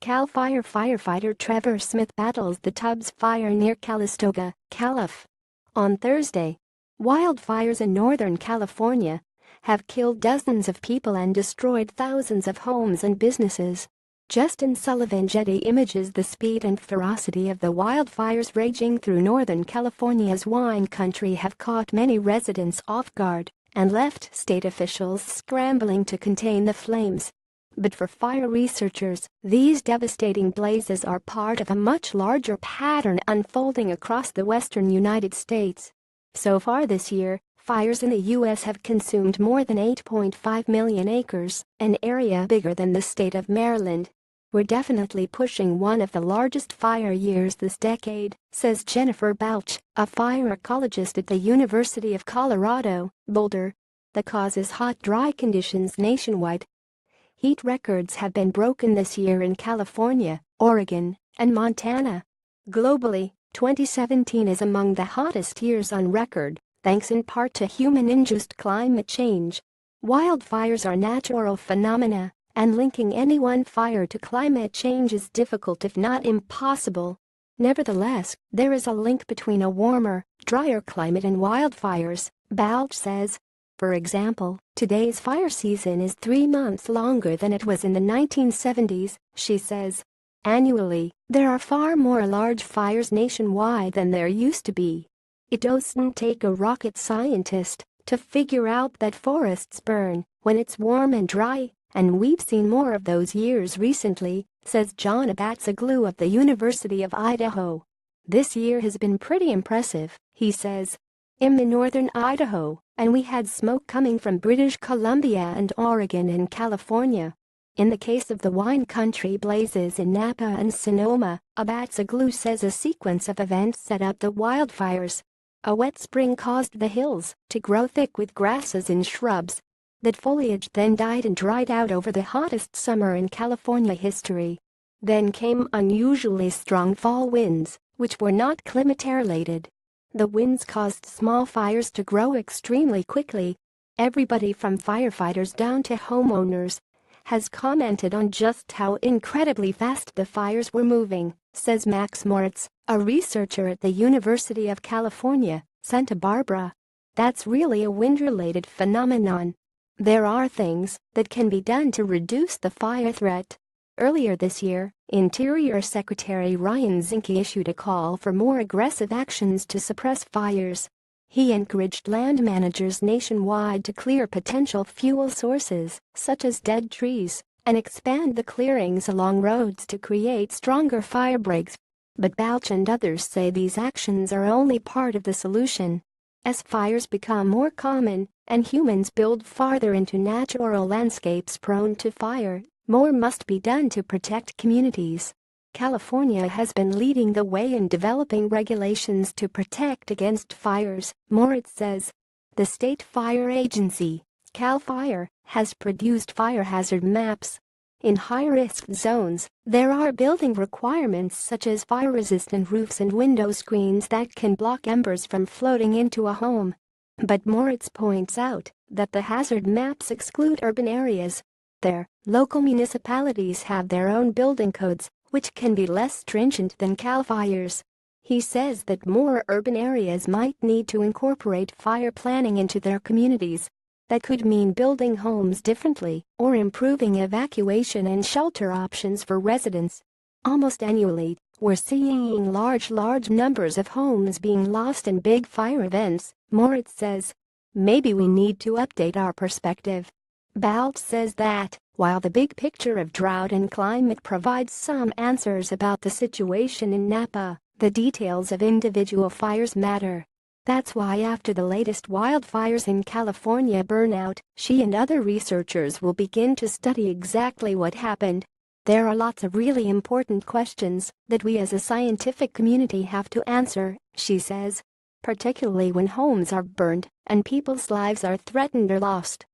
CAL FIRE firefighter Trevor Smith battles the Tubbs fire near Calistoga, Calif. On Thursday, wildfires in Northern California have killed dozens of people and destroyed thousands of homes and businesses. Justin Sullivan Getty Images. The speed and ferocity of the wildfires raging through Northern California's wine country have caught many residents off guard and left state officials scrambling to contain the flames. But for fire researchers, these devastating blazes are part of a much larger pattern unfolding across the western United States. So far this year, fires in the U.S. have consumed more than 8.5 million acres, an area bigger than the state of Maryland. We're definitely pushing one of the largest fire years this decade, says Jennifer Balch, a fire ecologist at the University of Colorado, Boulder. The cause is hot, dry conditions nationwide. Heat records have been broken this year in California, Oregon, and Montana. Globally, 2017 is among the hottest years on record, thanks in part to human-induced climate change. Wildfires are natural phenomena, and linking any one fire to climate change is difficult if not impossible. Nevertheless, there is a link between a warmer, drier climate and wildfires, Balch says. For example, today's fire season is 3 months longer than it was in the 1970s, she says. Annually, there are far more large fires nationwide than there used to be. It doesn't take a rocket scientist to figure out that forests burn when it's warm and dry, and we've seen more of those years recently, says John Abatzoglu of the University of Idaho. This year has been pretty impressive, he says. I'm in northern Idaho, and we had smoke coming from British Columbia and Oregon and California. In the case of the wine country blazes in Napa and Sonoma, Abatzoglu says a sequence of events set up the wildfires. A wet spring caused the hills to grow thick with grasses and shrubs. That foliage then died and dried out over the hottest summer in California history. Then came unusually strong fall winds, which were not climate-related. The winds caused small fires to grow extremely quickly. Everybody from firefighters down to homeowners has commented on just how incredibly fast the fires were moving, says Max Moritz, a researcher at the University of California, Santa Barbara. That's really a wind-related phenomenon. There are things that can be done to reduce the fire threat. Earlier this year, Interior Secretary Ryan Zinke issued a call for more aggressive actions to suppress fires. He encouraged land managers nationwide to clear potential fuel sources, such as dead trees, and expand the clearings along roads to create stronger fire breaks. But Balch and others say these actions are only part of the solution. As fires become more common and humans build farther into natural landscapes prone to fire, more must be done to protect communities. California has been leading the way in developing regulations to protect against fires, Moritz says. The state fire agency, CAL FIRE, has produced fire hazard maps. In high-risk zones, there are building requirements such as fire-resistant roofs and window screens that can block embers from floating into a home. But Moritz points out that the hazard maps exclude urban areas. There, local municipalities have their own building codes, which can be less stringent than CAL FIRE's. He says that more urban areas might need to incorporate fire planning into their communities. That could mean building homes differently or improving evacuation and shelter options for residents. Almost annually, we're seeing large numbers of homes being lost in big fire events, Moritz says. Maybe we need to update our perspective. Balch says that, while the big picture of drought and climate provides some answers about the situation in Napa, the details of individual fires matter. That's why after the latest wildfires in California burn out, she and other researchers will begin to study exactly what happened. There are lots of really important questions that we as a scientific community have to answer, she says. Particularly when homes are burned and people's lives are threatened or lost.